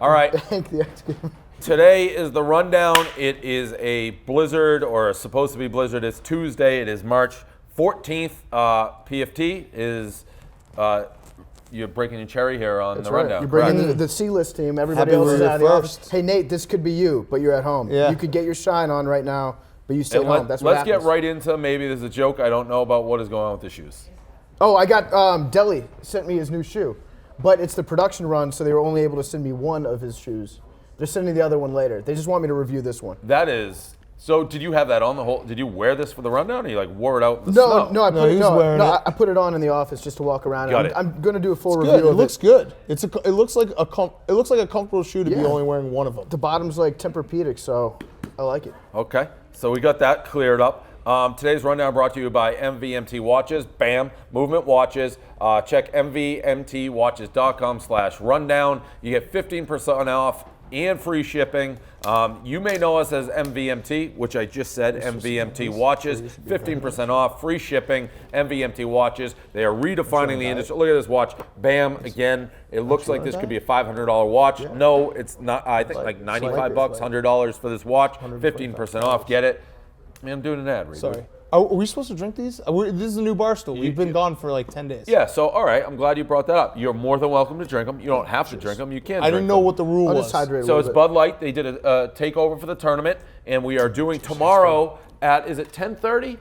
All right. Hank the X Gamer. Today is the rundown. It is a blizzard, or supposed to be blizzard. It's Tuesday. It is March 14th. PFT is you're breaking your cherry here on That's the right. rundown. You're bringing the C-list team. Everybody Happy else is we're out of the first. office. Hey, Nate, this could be you, but you're at home. Yeah. You could get your shine on right now, but you stay And home. That's what let's get happens. right into maybe there's a joke I don't know about what is going on with the shoes. Oh, I got Deli sent me his new shoe, but it's the production run, so they were only able to send me one of his shoes. They're sending the other one later. They just want me to review this one. That is. So did you have that on the whole? Did you wear this for the rundown, or you like wore it out in the snow? No, I put it on in the office just to walk around. Got it. I'm going to do a full Good. review It of looks good. It looks like a comfortable shoe to be Yeah. only wearing one of them. The bottom's like Tempur-Pedic, so I like it. Okay, so we got that cleared up. Today's rundown brought to you by MVMT Watches. Bam, movement watches. Check mvmtwatches.com/rundown. You get 15% off and free shipping. You may know us as MVMT, which I just said, MVMT Watches. 15% off, free shipping, MVMT Watches. They are redefining the industry. Look at this watch. Bam, again, it looks like this could be a $500 watch. Yeah. No, it's not. I think like 95 bucks, $100 for this watch. 15% off, get it. Man, I'm doing an ad. Sorry. Are we supposed to drink these? This is a new Barstool. We've been gone for like 10 days. Yeah, so all right, I'm glad you brought that up. You're more than welcome to drink them. You don't have to drink them. You can I drink didn't know them. what the rule I'll was. just hydrate a So little it's bit. Bud Light. They did a takeover for the tournament, and we are doing tomorrow at, is it 10:30?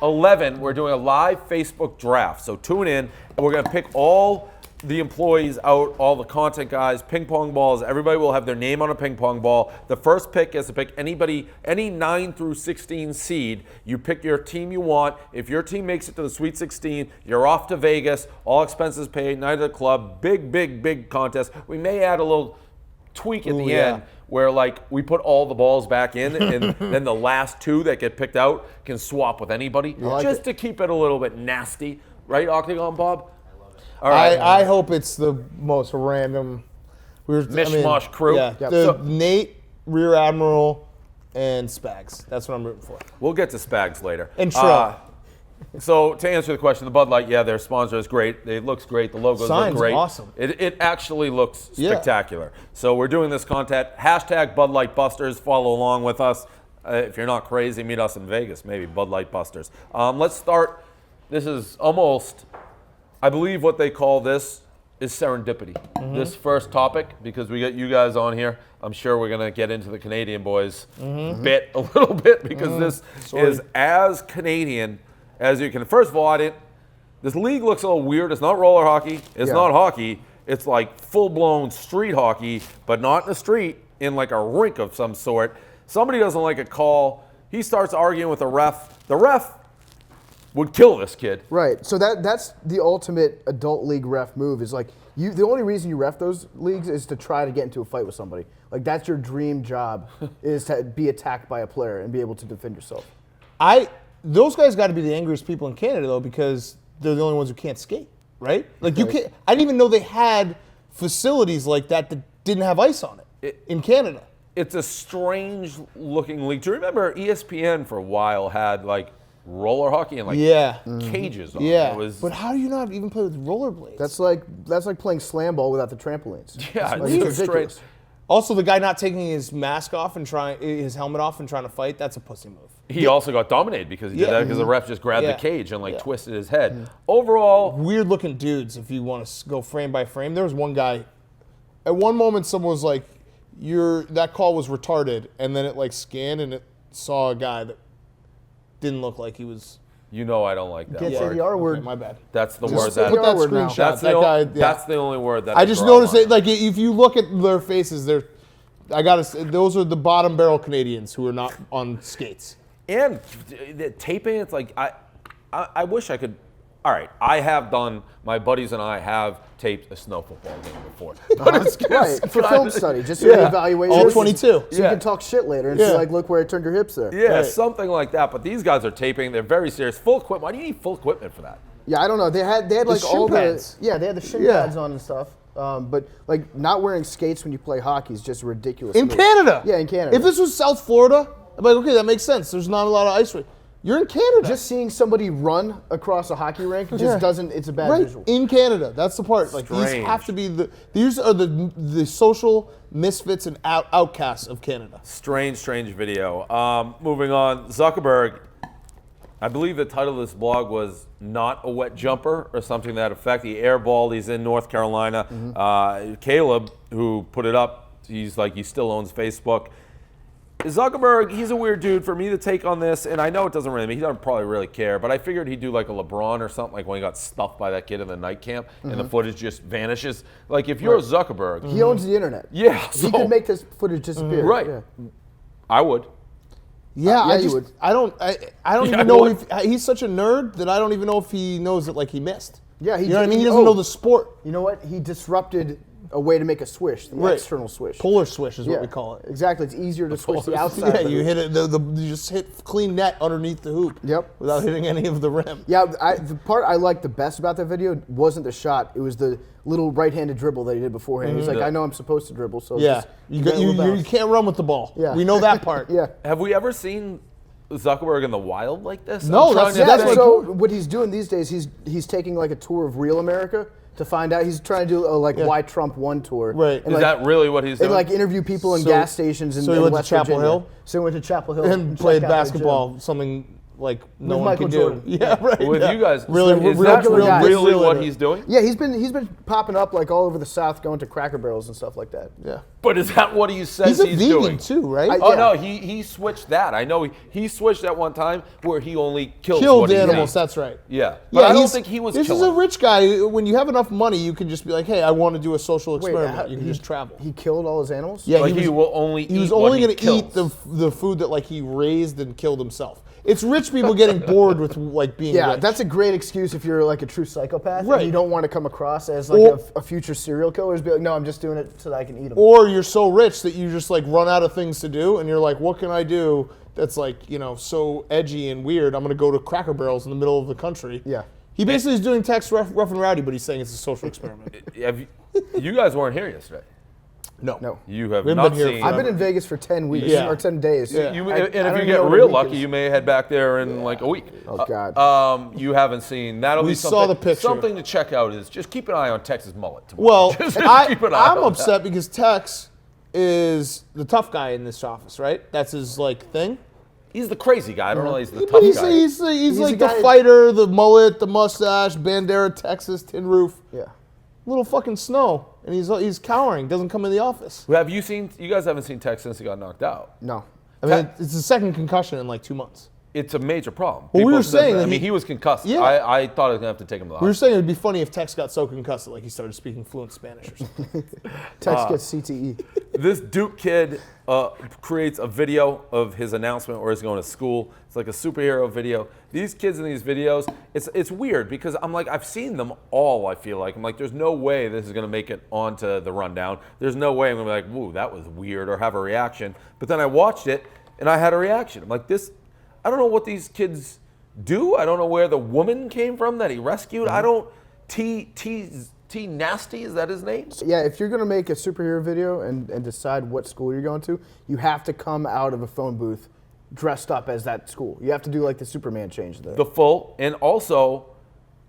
11. We're doing a live Facebook draft. So tune in, and we're going to pick all the employees out, all the content guys, ping pong balls. Everybody will have their name on a ping pong ball. The first pick is to pick any 9 through 16 seed. You pick your team you want. If your team makes it to the Sweet 16, you're off to Vegas. All expenses paid, night at the club. Big contest. We may add a little tweak at the end where like we put all the balls back in and then the last two that get picked out can swap with anybody just to keep it a little bit nasty. Right, Octagon Bob? All right. I hope it's the most random. Mishmash crew. Yeah. Yep. So, Nate, Rear Admiral, and Spags. That's what I'm rooting for. We'll get to Spags later. And Trill. So to answer the question, the Bud Light, their sponsor is great. It looks great. The logos look great. Awesome. It actually looks spectacular. So we're doing this content. Hashtag Bud Light Busters. Follow along with us. If you're not crazy, meet us in Vegas. Maybe Bud Light Busters. Let's start. This is almost, I believe what they call this is serendipity. Mm-hmm. This first topic, because we got you guys on here, I'm sure we're going to get into the Canadian boys a little bit, because this is as Canadian as you can. First of all, this league looks a little weird. It's not roller hockey. It's not hockey. It's like full-blown street hockey, but not in the street, in like a rink of some sort. Somebody doesn't like a call. He starts arguing with the ref. The ref would kill this kid. Right. So that's the ultimate adult league ref move. Is like the only reason you ref those leagues is to try to get into a fight with somebody. Like that's your dream job, is to be attacked by a player and be able to defend yourself. Those guys got to be the angriest people in Canada though, because they're the only ones who can't skate, right? Like you can't. I didn't even know they had facilities like that didn't have ice on it in Canada. It's a strange looking league. Do you remember ESPN for a while had like roller hockey and like cages on it? Yeah. But how do you not even play with rollerblades? That's like playing slam ball without the trampolines. Yeah, it's it's ridiculous. strange. Also, the guy not taking his mask off and his helmet off and trying to fight, that's a pussy move. He also got dominated because he did that because the ref just grabbed the cage and like twisted his head. Overall, weird looking dudes. If you want to go frame by frame, there was one guy. At one moment, someone was like, that call was retarded," and then it like scanned and it saw a guy that didn't look like he was. I don't like that Can't say word. the R word. Okay, my bad. That's the Just word say that. the Put that R word now. screenshot. That's the only word that I just noticed it. Like if you look at their faces, I gotta say, those are the bottom barrel Canadians who are not on skates. And the taping, it's like I wish I could. All right, my buddies and I have taped a snow football game before. But it's Right, for film study, just so you evaluate All yours. 22. So you can talk shit later and say like, look where I turned your hips there. Yeah, something like that. But these guys are taping. They're very serious. Full equipment. Why do you need full equipment for that? Yeah, I don't know. They had like shin all pads. they had the shin pads on and stuff. But like not wearing skates when you play hockey is just ridiculous. In move. Canada. Yeah, in Canada. If this was South Florida, I'm like, okay, that makes sense. There's not a lot of ice rink. You're in Canada. Just seeing somebody run across a hockey rink just doesn't. It's a bad visual. In Canada, that's the part. Like these Strange. have to be these are the social misfits and outcasts of Canada. Strange video. Moving on, Zuckerberg. I believe the title of this blog was "Not a Wet Jumper" or something to that effect. He airballed. He's in North Carolina. Caleb, who put it up, he's like he still owns Facebook. Zuckerberg, he's a weird dude for me to take on this, and I know it doesn't really mean he doesn't probably really care, but I figured he'd do like a LeBron or something, like when he got stuffed by that kid in the night camp and the footage just vanishes. Like if you're a Zuckerberg, He owns the internet. yeah, He could make this footage disappear. right. Yeah. I would. Yeah, you would. I don't Yeah, even I know would. if he's such a nerd that I don't even know if he knows that like he missed. Yeah, you know what I mean. He doesn't know the sport. You know what? He disrupted a way to make a swish, the external swish. Polar swish is what we call it. Exactly. It's easier to switch the polar- outside. Yeah, of you it. hit it. You just hit clean net underneath the hoop. Yep. Without hitting any of the rim. Yeah, the part I liked the best about that video wasn't the shot. It was the little right-handed dribble that he did beforehand. He's like, I know I'm supposed to dribble, so Yeah. just You get a little you bounce. can't run with the ball. Yeah. We know that part. Yeah. Have we ever seen Zuckerberg in the wild like this? No, I'm trying that's- to that's think. what- So what he's doing these days, he's taking like a tour of real America to find out. He's trying to do a why Trump won tour. Right. And Is that really what he's doing? and like interview people in So- gas stations in, so he in went to West Chapel Virginia. Hill? So he went to Chapel Hill And checked played out the basketball, something like no With one Michael can Jordan. do. Yeah, right. With yeah. you guys, Really, is real, that real, really real what gym. he's doing? gym. Yeah, he's been popping up like all over the South, going to Cracker Barrels and stuff like that. Yeah. But is that what he says He's a he's vegan doing? too, right? I- Oh Yeah. no, he switched that. I know he switched at one time where he only killed Killed what he animals. ate. That's right. Yeah, but I don't he's- think he was. This killing. is a rich guy. When you have enough money, you can just be like, "Hey, I want to do a social experiment." how- you can just travel. He killed all his animals? Yeah, Like he will only. He was eat what only going to kills. eat the food that like he raised and killed himself. It's rich people getting bored with like being Yeah, rich. that's a great excuse if you're like a true psychopath Right. and you don't want to come across as like Or- a future serial killer. Be like, no, I'm just doing it so that I can eat them. Or you're so rich that you just like run out of things to do, and you're like, "What can I do that's like so edgy and weird? I'm going to go to Cracker Barrels in the middle of the country." Yeah. He basically is doing text rough and rowdy, but he's saying it's a social experiment. You guys weren't here yesterday. No. You have We haven't not been here seen. for- I've been in Vegas for 10 weeks Yeah. or 10 days. Yeah. You, I and don't if you even get know what a real week lucky, is. you may head back there in like a week. Oh, God. You haven't seen. That'll We be saw something. the picture. Something to check out is just keep an eye on Texas mullet tomorrow. Well, Just keep an eye I'm on that. upset because Tex is the tough guy in this office, right? That's his like thing. He's the crazy guy. I don't know. He's the But tough he's, guy. he's like the the guy- fighter, the mullet, the mustache, Bandera, Texas, tin roof, Yeah. little fucking snow, and he's cowering. Doesn't come in the office. Have you seen? You guys haven't seen Tex since he got knocked out. No. I mean, it's the second concussion in like 2 months. It's a major problem. Well, we People were said saying that. that I mean, he- he was concussed. Yeah. I thought I was gonna have to take him to the We were hospital. saying it'd be funny if Tex got so concussed that like he started speaking fluent Spanish or something. Tex gets CTE. This Duke kid creates a video of his announcement where he's going to school. It's like a superhero video. These kids in these videos, it's weird because I'm like, I've seen them all, I feel like. I'm like, there's no way this is going to make it onto the rundown. There's no way I'm going to be like, woo, that was weird or have a reaction. But then I watched it and I had a reaction. I'm like, I don't know what these kids do. I don't know where the woman came from that he rescued. I don't, T Nasty, is that his name? Yeah, if you're going to make a superhero video and decide what school you're going to, you have to come out of a phone booth dressed up as that school. You have to do like the Superman change there. The full, and also,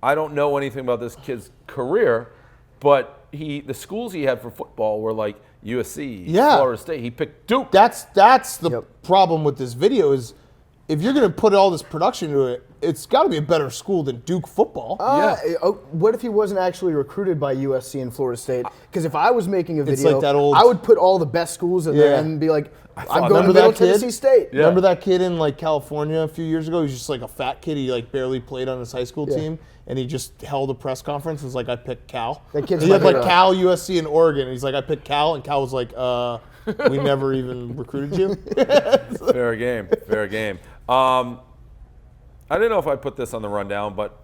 I don't know anything about this kid's career, but the schools he had for football were like USC, Yeah. Florida State. He picked Duke. That's the Yep. problem with this video is if you're going to put all this production into it, it's got to be a better school than Duke football. What if he wasn't actually recruited by USC and Florida State? Because if I was making a It's video, like that old- I would put all the best schools in there Yeah. and be like, I'm going to Remember Middle that kid? Tennessee State. Yeah. Remember that kid in like California a few years ago? He was just like a fat kid. He like barely played on his high school Yeah. team, and he just held a press conference and was like, "I picked Cal." That kid's he had my like hero. Cal, USC, and Oregon. And he's like, "I picked Cal," and Cal was like, "We never even recruited you." Fair game. Fair game. I didn't know if I put this on the rundown, but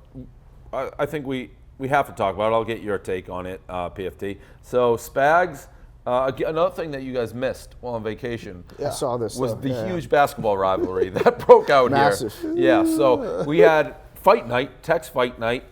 I think we have to talk about it. I'll get your take on it, PFT. So Spags, another thing that you guys missed while on vacation I saw this. was though. the Yeah. huge basketball rivalry that broke out Massive. here. Yeah, so we had fight night, text fight night.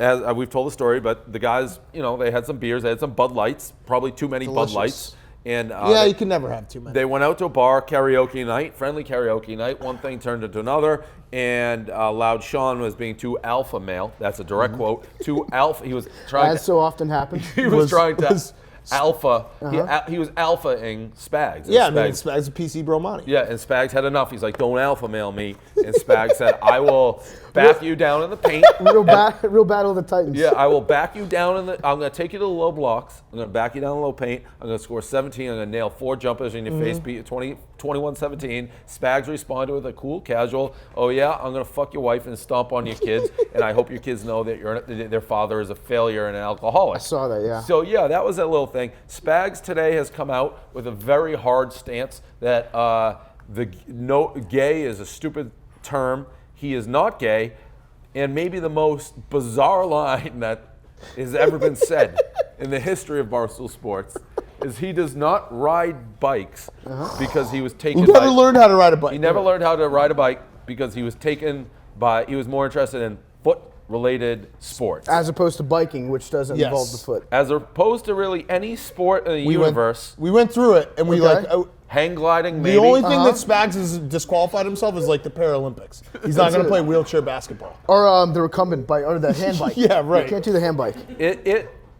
As we've told the story, but the guys, they had some beers, they had some Bud Lights, probably too many Bud Delicious. Lights. And Yeah, you can never have too many. they went out to a bar, karaoke night, friendly karaoke night. One thing turned into another, and Loud Sean was being too alpha male. That's a direct quote. Too alpha. He was trying. As so often happens. He was trying to alpha. He was alpha-ing Spags. Yeah, I mean, Spags is PC bro money. Yeah, and Spags had enough. He's like, don't alpha male me. And Spags said, I will back you down in the paint. Real battle of the Titans. Yeah, I will back you down in the. I'm going to take you to the low blocks. I'm going to back you down in the low paint. I'm going to score 17. I'm going to nail 4 jumpers in your face, beat you 21-17. Spags responded with a cool, casual, oh yeah, I'm going to fuck your wife and stomp on your kids. And I hope your kids know that their father is a failure and an alcoholic. I saw that, yeah. So yeah, that was that little thing. Spags today has come out with a very hard stance that gay is a stupid term. He is not gay, and maybe the most bizarre line that has ever been said in the history of Barstool Sports is he does not ride bikes because he was taken He never learned how to ride a bike. He never learned how to ride a bike because he was he was more interested in foot-related sports. As opposed to biking, which doesn't involve the foot. As opposed to really any sport in the universe. We went through it, and we hang gliding, maybe. The only thing that Spags has disqualified himself is like the Paralympics. He's not going to play wheelchair basketball. Or the recumbent bike, or the hand bike. Yeah, right. You can't do the hand bike.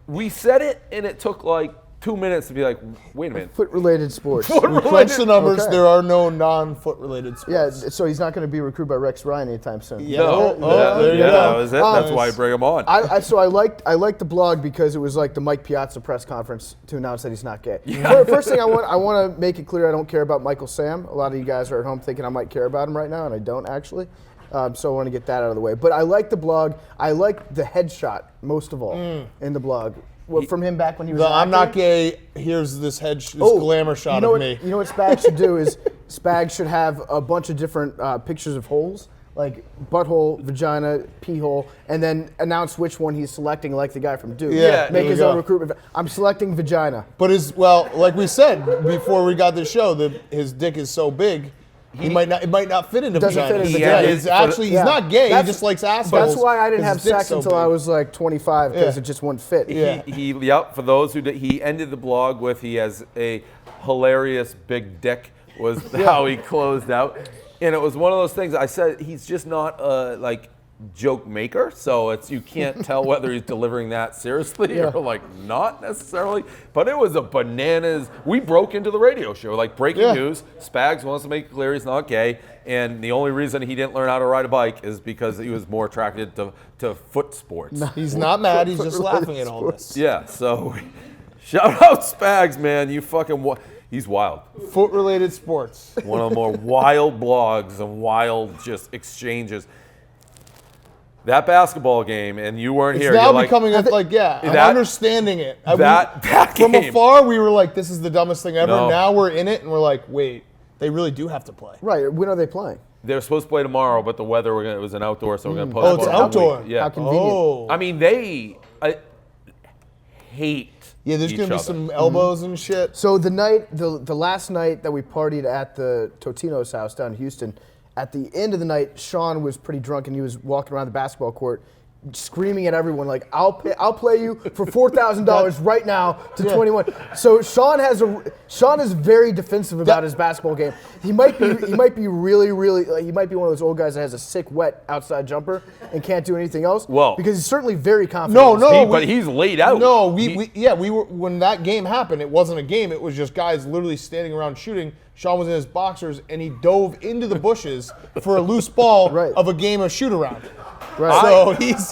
We said it, and it took like 2 minutes to be like, wait a minute. Foot-related sports. We crunched the numbers. Okay. There are no non-foot-related sports. Yeah, so he's not going to be recruited by Rex Ryan anytime soon. Yeah. There you go. That was it. That's why I bring him on. So I liked the blog because it was like the Mike Piazza press conference to announce that he's not gay. Yeah. First thing I want to make it clear, I don't care about Michael Sam. A lot of you guys are at home thinking I might care about him right now, and I don't actually. So I want to get that out of the way. But I like the blog. I like the headshot most of all in the blog. From him back when he was I'm not gay, here's this glamour shot of me. You know what Spags should do is Spags should have a bunch of different pictures of holes, like butthole, vagina, pee hole, and then announce which one he's selecting, like the guy from Duke. Yeah, make his own recruitment. I'm selecting vagina. But like we said before we got this show, his dick is so big. It might not fit into vagina. He's not gay. He just likes assholes. That's why I didn't have sex until I was like 25 because it just wouldn't fit. For those who he ended the blog with he has a hilarious big dick was how he closed out, and it was one of those things. I said he's just not like joke maker, so you can't tell whether he's delivering that seriously or like not necessarily. But it was a bananas. We broke into the radio show like breaking news. Spags wants to make it clear he's not gay, and the only reason he didn't learn how to ride a bike is because he was more attracted to foot sports. No, he's not mad. He's just laughing at all this. Yeah. So shout out Spags, man. You fucking. He's wild. Foot-related sports. One of the more wild blogs and wild just exchanges. That basketball game, and you weren't here. It's now you're becoming I'm understanding it. That from game. afar, we were like, this is the dumbest thing ever. No. Now we're in it, and we're like, wait, they really do have to play. Right. When are they playing? They're supposed to play tomorrow, but the weather, it was an outdoor, so we're going to postpone. Oh, it's outdoor. Yeah. How convenient. Oh. I mean, they hate there's going to be some elbows and shit. So the last night that we partied at the Totino's house down in Houston, at the end of the night, Sean was pretty drunk and he was walking around the basketball court screaming at everyone like, I'll play you for $4,000 right now to 21. So Sean is very defensive about his basketball game. He might be really, really, he might be one of those old guys that has a sick, wet outside jumper and can't do anything else. Well, because he's certainly very confident. But he's laid out. No, we were, when that game happened, it wasn't a game. It was just guys literally standing around shooting. Sean was in his boxers and he dove into the bushes for a loose ball of a game of shoot around. Right. So he's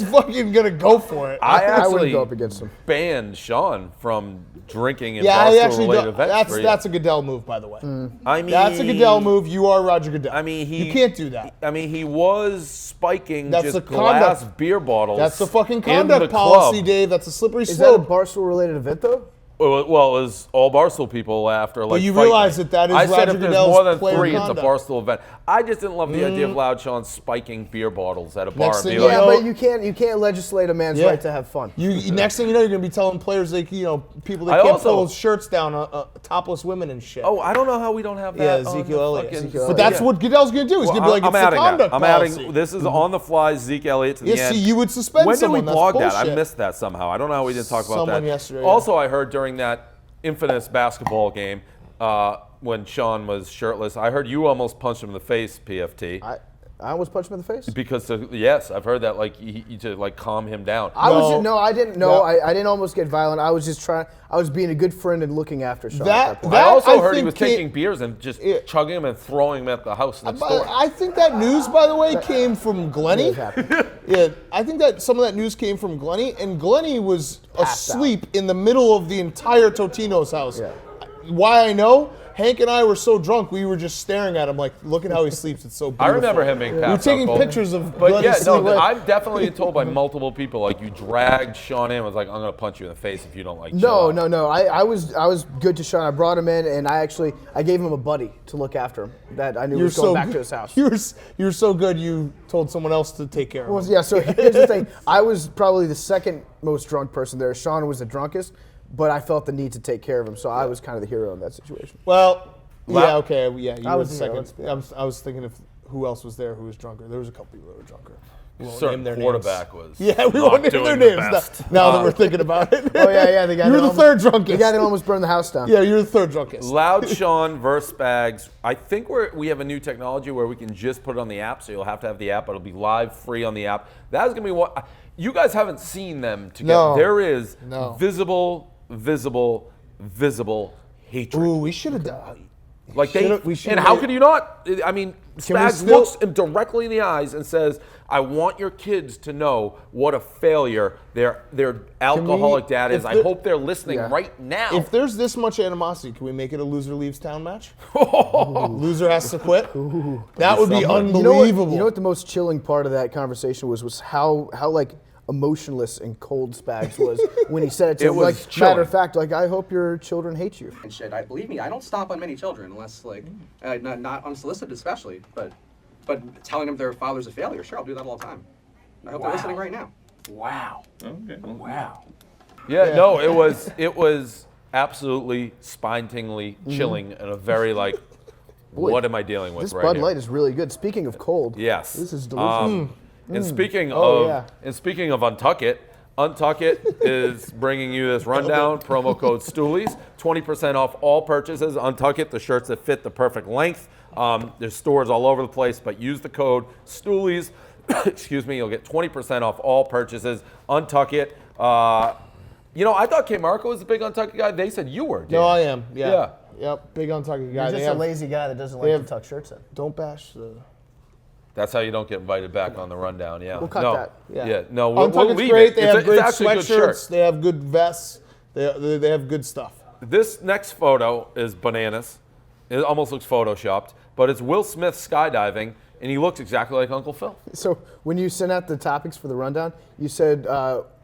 fucking gonna go for it. I wouldn't go up against him. Banned Sean from drinking in Barstool-related events. That's a Goodell move, by the way. I mean, that's a Goodell move. You are Roger Goodell. I mean, you can't do that. I mean, he was spiking that's just glass beer bottles. That's the fucking conduct policy, Dave. That's a slippery slope. Is that a Barstool-related event, though? Well, it was all Barstool people after like. But you realize that is Roger Goodell's player conduct. I said if there's more than three, conduct. it's a Barstool event. I just didn't love the idea of Loud Sean spiking beer bottles at a bar. Next and be thing like, but you can't legislate a man's right to have fun. Next thing you know, you're gonna be telling players people that can't pull shirts down, topless women and shit. Oh, I don't know how we don't have that. Ezekiel Elliot. But that's what Goodell's gonna do. He's gonna be like, it's the conduct policy. adding. This is on the fly. Zeke Elliot to the end. See, you would suspend when someone. When did we blog that? I missed that somehow. I don't know how we didn't talk about that. Yesterday. Also, I heard during that infamous basketball game when Sean was shirtless. I heard you almost punched him in the face, PFT. I almost punched him in the face. Because yes, I've heard that. Like you to like calm him down. I didn't. No, I didn't almost get violent. I was just trying. I was being a good friend and looking after Sean. I also heard he was taking beers and just chugging them and throwing them at the house next door. I think that news, by the way, came from Glenny. Yeah, I think that some of that news came from Glenny, and Glenny was asleep in the middle of the entire Totino's house. Yeah. Why I know? Hank and I were so drunk, we were just staring at him like, look at how he sleeps. It's so beautiful. I remember him being passed out. We're taking pictures of But yeah, no, I've definitely been told by multiple people, like, you dragged Sean in, was like, I'm going to punch you in the face if you don't like Sean. No. I was good to Sean. I brought him in, and I gave him a buddy to look after him that I knew was going back to his house. You were so good, you told someone else to take care of him. Yeah, so here's the thing. I was probably the second most drunk person there. Sean was the drunkest, but I felt the need to take care of him, so I was kind of the hero in that situation. Well, yeah, okay, yeah, you were the second. I was thinking of who else was there who was drunker. There was a couple people that were drunker. We won't name their quarterback names. was. Yeah, we won't name their names now that we're thinking about it. Oh yeah, the guy. You were the third drunkest. The guy that almost burned the house down. Yeah, you're the third drunkest. Loud Sean versus Spags. I think we have a new technology where we can just put it on the app, so you'll have to have the app, but it'll be live, free on the app. That is gonna be what you guys haven't seen them together. No. There is visible hatred. Ooh, we should have done. Like and how could you not? I mean, Spags looks him directly in the eyes and says, "I want your kids to know what a failure their alcoholic dad is. I hope they're listening right now." If there's this much animosity, can we make it a loser leaves town match? Loser has to quit. That would be unbelievable. You know what the most chilling part of that conversation was how like emotionless and cold Spags was when he said it to him. Like, matter of fact, like, I hope your children hate you. And shit, believe me, I don't stomp on many children unless, like, not unsolicited especially, but telling them their father's a failure, sure, I'll do that all the time. I hope they're listening right now. Wow. Okay. Wow. Yeah, no, it was absolutely spine-tingly chilling and a very, like, what am I dealing with right here? This Bud Light is really good. Speaking of cold. Yes. This is delicious. And speaking of Untuck It is bringing you this rundown. Promo code Stoolies, 20% off all purchases. Untuck It, the shirts that fit the perfect length. There's stores all over the place, but use the code Stoolies. Excuse me, you'll get 20% off all purchases. Untuck It. I thought K Marco was a big Untuck It guy. They said you were. Dan. No, I am. Yeah. Yep. Big Untuck It guy. You're just a lazy guy that doesn't like to tuck shirts in. Don't bash the. That's how you don't get invited back on the rundown. Yeah. We'll cut that. Yeah. No, we'll leave great. it. They have great sweatshirts. They have good vests. They have good stuff. This next photo is bananas. It almost looks photoshopped, but it's Will Smith skydiving, and he looks exactly like Uncle Phil. So when you sent out the topics for the rundown, you said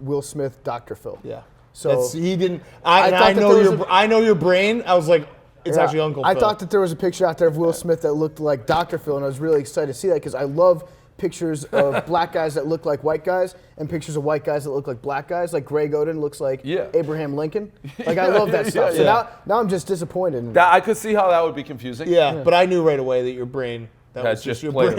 Will Smith, Dr. Phil. Yeah. So he didn't. I know your brain. I was like, it's actually Uncle Phil. I thought that there was a picture out there of Will Smith that looked like Dr. Phil, and I was really excited to see that because I love pictures of black guys that look like white guys and pictures of white guys that look like black guys. Like Greg Oden looks like Abraham Lincoln. Like I love that stuff. So now I'm just disappointed. I could see how that would be confusing. Yeah, but I knew right away that your brain. That was just your brain.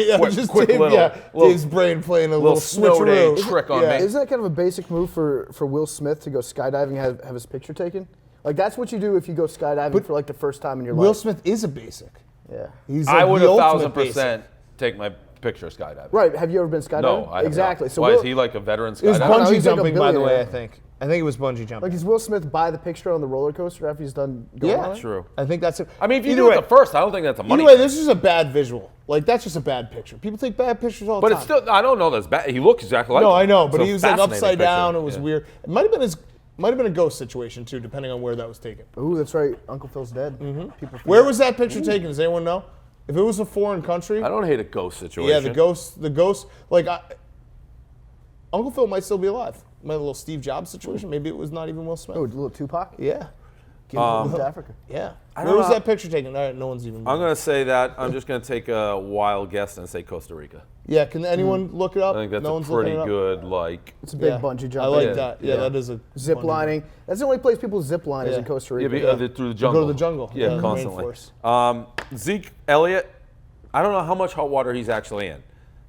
Quick little Dave's brain playing a little switcheroo trick on me. Isn't that kind of a basic move for Will Smith to go skydiving and have his picture taken? Like that's what you do if you go skydiving for like the first time in your life. Will Smith is a basic. Yeah. I would 1,000% take my picture skydiving. Right. Have you ever been skydiving? No, I have exactly. Not. So why is he like a veteran skydiver? It was bungee he's like jumping, by the way. I think it was bungee jumping. Like, does Will Smith buy the picture on the roller coaster after he's done going on it? True. I think that's it. I mean, if you do it the first, I don't think that's a money. Either way, this is a bad visual. Like, that's just a bad picture. People take bad pictures all the time. But it's still, I don't know that's bad. He looks exactly like No, him. I know, but So he was like upside picture. down. It was weird. It might have been a ghost situation, too, depending on where that was taken. Ooh, that's right. Uncle Phil's dead. Mm-hmm. Where was that picture taken? Does anyone know? If it was a foreign country. I don't hate a ghost situation. Yeah, the ghost. Like, Uncle Phil might still be alive. Might have a little Steve Jobs situation. Maybe it was not even Will Smith. Oh, a little Tupac? Yeah. Give him to Africa. Yeah. Where was that picture taken? All right, no one's even. I'm going to say that. I'm just going to take a wild guess and say Costa Rica. Yeah, can anyone look it up? I think that's no a pretty good, like. It's a big bungee jump. I like that. Yeah, that is a. Zip lining. That's the only place people zip line is in Costa Rica. Through the jungle. Go to the jungle. Yeah, constantly. Zeke, Elliot, I don't know how much hot water he's actually in.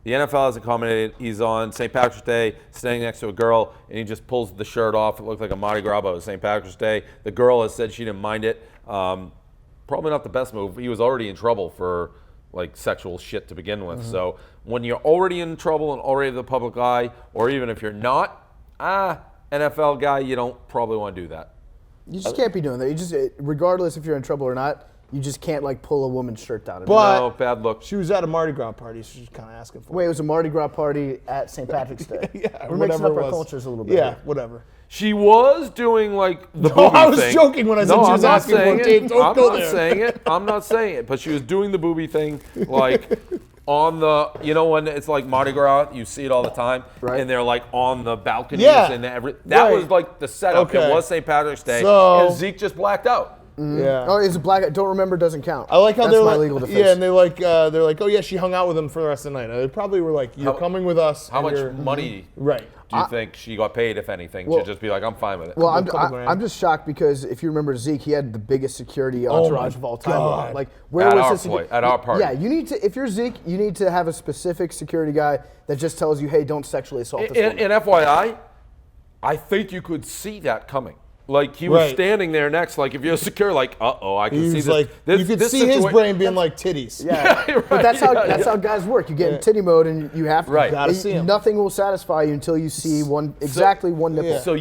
The NFL has accommodated. He's on St. Patrick's Day, standing next to a girl, and he just pulls the shirt off. It looked like a Mardi Gras, but it was St. Patrick's Day. The girl has said she didn't mind it. Probably not the best move. He was already in trouble for like sexual shit to begin with. So when you're already in trouble and already in the public eye, or even if you're not, NFL guy, you don't probably want to do that. You just can't be doing that. You just, regardless if you're in trouble or not, you just can't like pull a woman's shirt down. But No, bad look. she was at a Mardi Gras party, so she was kind of asking for Wait, it was a Mardi Gras party at St. Patrick's Day. Yeah, We're mixing whatever up it our was. cultures a little bit. Yeah, here. whatever. She was doing like the No, booby I was thing. joking when I said No, she I'm was not asking for saying it, it. James. Don't I'm go not there. saying it. I'm not saying it. But she was doing the booby thing, like on the, when it's like Mardi Gras, you see it all the time, Right. and they're like on the balconies Yeah. and that Right. was like the setup. Okay. It was St. Patrick's Day, So- and Zeke just blacked out. Yeah. Oh, it's a black. Don't remember doesn't count. I like how That's they're my like, legal defense. yeah, and they're like, oh yeah, she hung out with him for the rest of the night. They probably were like, you're How- coming with us. How and much you're- money Right. do you think she got paid, if anything, Well- to just be like, I'm fine with it? Well, couple grand. I'm just shocked because if you remember Zeke, he had the biggest security Oh entourage my of all time. God. Like, where At was our this? play- at our party. Yeah, you need to. If you're Zeke, you need to have a specific security guy that just tells you, "Hey, don't sexually assault this woman." And FYI, I think you could see that coming. Like he was Right. standing there next. Like if you're secure, like I can see He's this. like, you could see his brain being like titties. Yeah, right, but that's yeah. how guys work. You get in titty mode and you have to. Right. Gotta see 'em. Nothing will satisfy you until you see one nipple. Yeah. So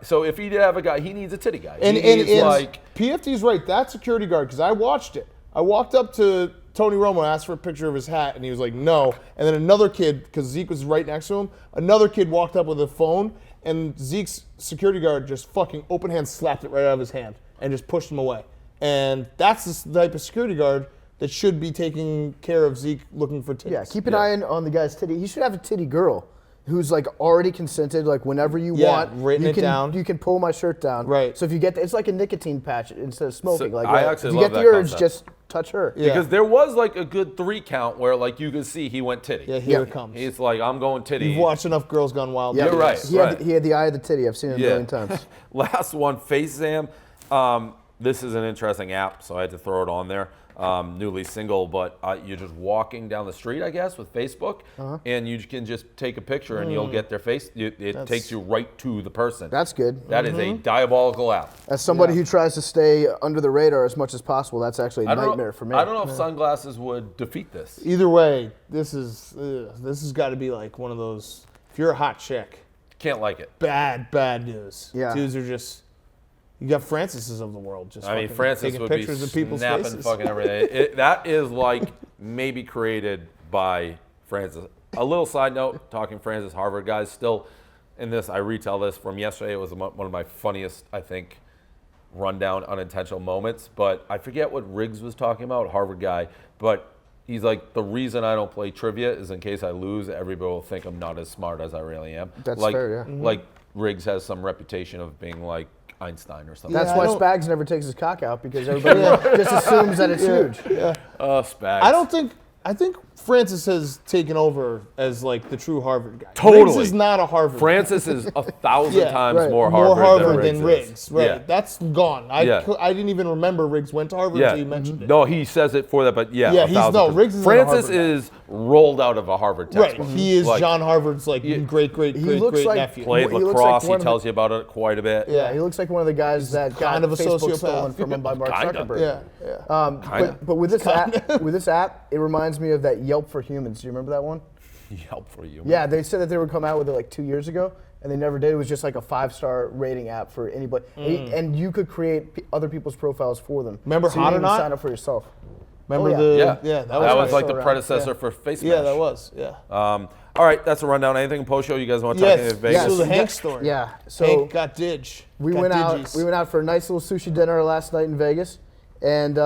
So if he did have a guy, he needs a titty guy. And, he and, needs and like PFT's right. That security guard, because I watched it. I walked up to Tony Romo, asked for a picture of his hat, and he was like, no. And then another kid, because Zeke was right next to him, another kid walked up with a phone, and Zeke's security guard just fucking open hand slapped it right out of his hand and just pushed him away. And that's the type of security guard that should be taking care of Zeke looking for titties. Yeah, keep an eye on the guy's titty. He should have a titty girl who's like already consented, like whenever you want. written you it can, down. You can pull my shirt down. Right. So if you get, it's like a nicotine patch instead of smoking. So like I actually if you love get the that urge, concept. just touch her. Yeah. because there was like a good 3 count where like you could see he went titty. Yeah, here Yeah. it comes. He's like, I'm going titty. You've watched enough Girls Gone Wild. Yeah, You're right. He had the eye of the titty. I've seen it a million times. Last one, FaceSam. This is an interesting app, so I had to throw it on there. Newly single, but you're just walking down the street, I guess, with Facebook, and you can just take a picture and you'll get their face. It takes you right to the person. That's good. That is a diabolical app. As somebody who tries to stay under the radar as much as possible, that's actually a nightmare for me. I don't know if sunglasses would defeat this. Either way, this has got to be like one of those. If you're a hot chick, Can't like it. bad news. Yeah. Dudes are just. You got Francis's of the world just. I mean, fucking Francis taking would be pictures of people's snapping faces. fucking everything. That is like maybe created by Francis. A little side note, talking Francis, Harvard guys, still in this, I retell this from yesterday. It was one of my funniest, I think, rundown unintentional moments. But I forget what Riggs was talking about, Harvard guy. But he's like, the reason I don't play trivia is in case I lose, everybody will think I'm not as smart as I really am. That's like, fair, yeah. Like Riggs has some reputation of being like Einstein or something. That's Yeah, why I don't- Spags never takes his cock out because everybody just assumes that it's huge. Spags. I think Francis has taken over as like the true Harvard guy. Totally. Riggs is not a Harvard. Francis is 1,000 Yeah, times right. more More Harvard, than Riggs. Right. Yeah. That's gone. I didn't even remember Riggs went to Harvard Yeah. until you mentioned it. No, he says it for that, but yeah. Yeah, 1,000%. Riggs isn't a Francis Harvard guy. is rolled out of a Harvard Right. textbook. He is Like, John Harvard's like great looks like- nephew. Played He looks lacrosse. like one He of tells you about it quite a bit. Yeah, he looks like one of the guys that kind got of a Facebook sociopath. stolen from him by Mark Kinda. Zuckerberg. Yeah. But with this app, it reminds me of that Yelp for Humans. Do you remember that one? Help for you. Yeah, they said that they would come out with it like 2 years ago, and they never did. It was just like a 5-star rating app for anybody, and you could create other people's profiles for them. Remember so you Hot didn't or even Not? sign up for yourself. Remember Oh, yeah. Yeah. that was was like the around. predecessor for FaceSam. Yeah, that was. Yeah. All right, that's a rundown. Anything in post show you guys want to talk Yes. in Vegas? So the Yes. Hank story. Yeah. So Hank got Didge. we Got went out. Diggies. We went out for a nice little sushi dinner last night in Vegas, and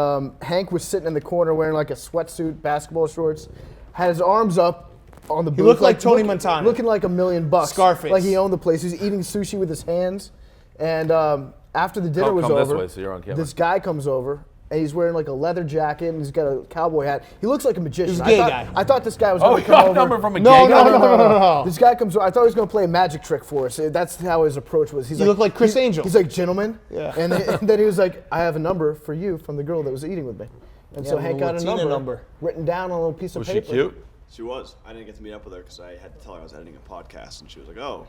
Hank was sitting in the corner wearing like a sweatsuit, basketball shorts, had his arms up on the booth. looked like Tony Montana. Looking like $1 million. Scarface. Like he owned the place. He was eating sushi with his hands. And after the dinner was come this over, way so you're on camera. this guy comes over, and he's wearing like a leather jacket, and he's got a cowboy hat. He looks like a magician. He's a gay I thought, guy. I thought this guy was Oh, going you to come got a over. number from a No, gay no, guy? no. This guy comes over. I thought he was going to play a magic trick for us. That's how his approach was. He looked like Chris Angel. He's like, gentlemen. Yeah. And then he was like, I have a number for you from the girl that was eating with me. And so Yeah, Hank the got a Latina number number. written down on a little piece of Was she paper. cute? She was. I didn't get to meet up with her because I had to tell her I was editing a podcast, and she was like, "Oh."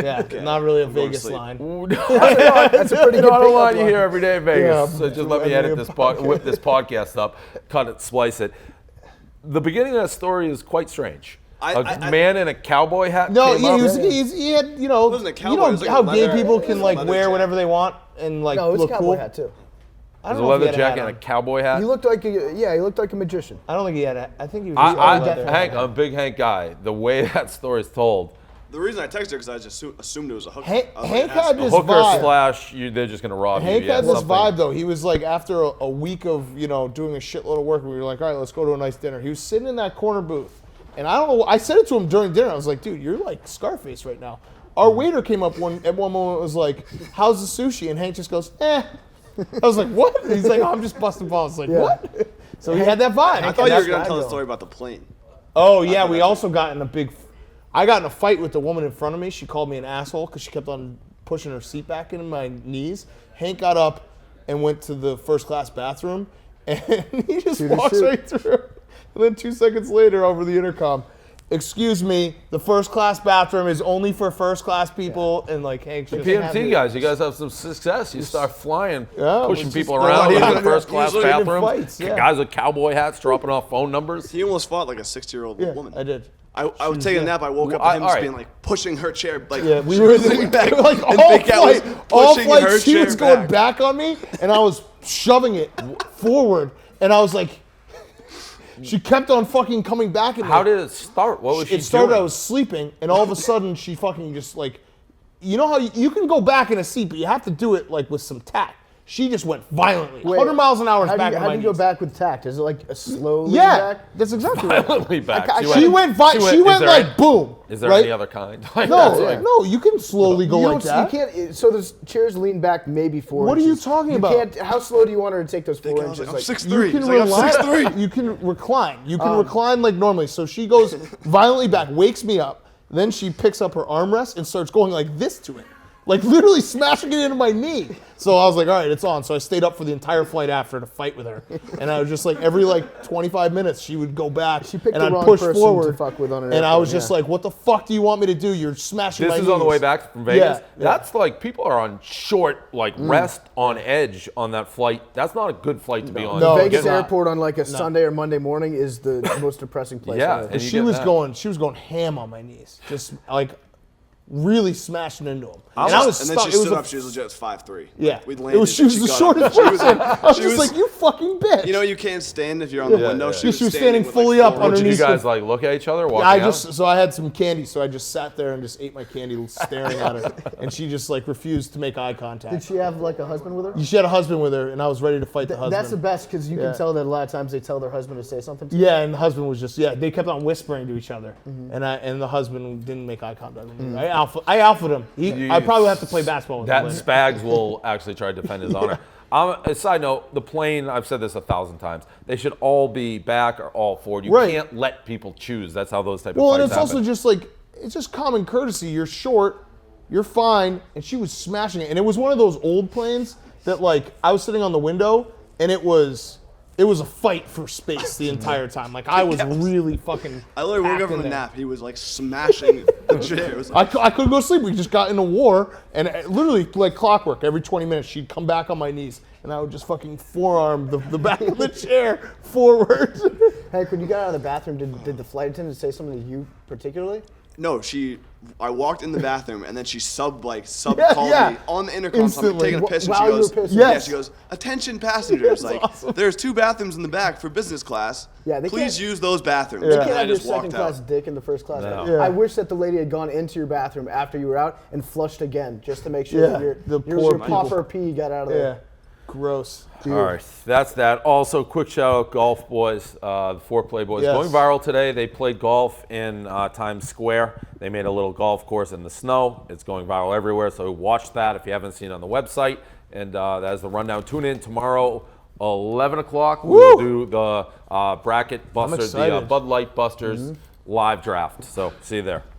Yeah, not really a I'm going to Vegas sleep. line. That's a pretty good I don't want pickup you here line. every day in Vegas. Yeah, So just let me edit this whip this podcast up, cut it, splice it. The beginning of that story is quite strange. A man in a cowboy hat. No, came yeah, up. he had, you know, wasn't a cowboy, you know it was like how a gay leather- people can like leather wear jacket. whatever they want and like No, it was a look cowboy cool. hat too. I There's don't a know if he leather had a hat jacket and a on. cowboy hat. He looked like he looked like a magician. I don't think he had a. I think he was. leather. Hank, I'm a big Hank guy. The way that story is told, The reason I texted her because I just assumed it was a hooker. Hank- I was like, Hank it has had to be. this hooker vibe. they're just gonna rob Hank you. Yeah, had this something. vibe though. He was like after a week of doing a shitload of work, we were like, all right, let's go to a nice dinner. He was sitting in that corner booth, and I don't know. I said it to him during dinner. I was like, dude, you're like Scarface right now. Our waiter came up at one moment was like, how's the sushi? And Hank just goes, eh. I was like, what? And he's like, oh, I'm just busting balls. Like, what? So he had that vibe. I thought you were going to tell the story about the plane. Oh yeah, we also got in a big. I got in a fight with the woman in front of me. She called me an asshole because she kept on pushing her seat back into my knees. Hank got up and went to the first class bathroom, and he just walks right through. And then 2 seconds later, over the intercom, excuse me, the first class bathroom is only for first class people. And like Hank's just PMT guys, you guys have some success. You start flying, Yeah, pushing it's people just- around He's in the like- first class he's like in bathroom. fights, yeah. Guys with cowboy hats dropping off phone numbers. He almost fought like a 60-year-old Yeah, woman. I did. I was taking a nap. I woke up Well, to him all just right. being like pushing her chair. Like, Yeah, we she were was leaning back. like and all Big Cat was pushing her flight. She chair was going back. back on me, and I was shoving it forward, and I was like, she kept on fucking coming back at me. How did it start? What was she It started. doing? I was sleeping, and all of a sudden, she fucking just like, you know how you can go back in a seat, but you have to do it like with some tact. She just went violently, 100 miles an hour How back do on you, my how do you go knees. back with tact? Is it like a slow lean Yeah, back? that's exactly right. Violently back. She went is there like boom. Is there right? any other kind? Like, No, that's like- no, you can slowly go You like don't- that. You can't. So those chairs lean back maybe 4 What are you inches. talking You about? can't. How slow do you want her to take those 4 I was inches? like, I'm Like, 6'3". You can He's like, I'm recline. 6'3". You can recline. You can recline like normally. So she goes violently back, wakes me up. Then she picks up her armrest and starts going like this to it, like literally smashing it into my knee. So I was like, all right, it's on. So I stayed up for the entire flight after to fight with her. And I was just like, every like 25 minutes, she would go back She picked and the I'd wrong push person to forward. fuck with on an and I airplane, was just yeah. like, what the fuck do you want me to do? You're smashing my This knees. is on the way back from Vegas. Yeah, That's like people are on short, like rest on edge on that flight. That's not a good flight to be on. No, Vegas it's not. airport on like a Sunday or Monday morning is the most depressing place. Yeah, on earth. and you She get was that. going ham on my knees, just like really smashing into him. And I was And then stuck. she It was stood a- up. She was legit 5'3". Yeah, We'd it landed. was, she and was the got up. shortest She was person. I was she just was- like, you fucking bitch. You know, you can't stand if you're on the window. yeah. She was She was standing with, fully like, up 4 Did you underneath guys like look at each other walking I out? just so I had some candy, so I just sat there and just ate my candy, staring at her, and she just like refused to make eye contact. Did she have like a husband with her? She had a husband with her, and I was ready to fight the husband. That's the best because you Yeah. can tell that a lot of times they tell their husband to say something. To Yeah, and the husband was just they kept on whispering to each other, and the husband didn't make eye contact with me. I alphaed him. I probably have to play basketball with that him later. Spags will actually try to defend his honor. A side note, the plane, I've said this 1,000 times, they should all be back or all forward. You Right. can't let people choose. That's how those type Well, of and fights it's happen. also just like it's just common courtesy. You're short, you're fine, and she was smashing it. And it was one of those old planes that like I was sitting on the window, and it was a fight for space the entire time. Like I was really fucking. I literally woke packed up in from a there. nap. He was like smashing the chair. It was like, I couldn't go to sleep. We just got in a war, and literally like clockwork. Every 20 minutes, she'd come back on my knees, and I would just fucking forearm the back of the chair forward. Hank, when you got out of the bathroom, did the flight attendant say something to you particularly? no, I walked in the bathroom and then she sub Yeah, called yeah. me on the intercom. So I'm Instantly. taking a piss and While she you goes, were pissing? yeah, Yes. she goes, attention passengers, like awesome. there's 2 bathrooms in the back for business class. Yeah, they Please can't- use those bathrooms. Yeah. You And can't I have your just walked second class out. dick in the first class. No. Yeah. I wish that the lady had gone into your bathroom after you were out and flushed again just to make sure Yeah, that the your poor popper pee got out of Yeah, there. gross. All right, that's that. Also, quick shout out, golf boys, the Foreplay boys, Yes. going viral today. They played golf in Times Square. They made a little golf course in the snow. It's going viral everywhere, so watch that if you haven't seen it on the website. And that is the rundown. Tune in tomorrow, 11 o'clock. We will do the bracket busters, the excited. Bud Light Busters live draft. So see you there.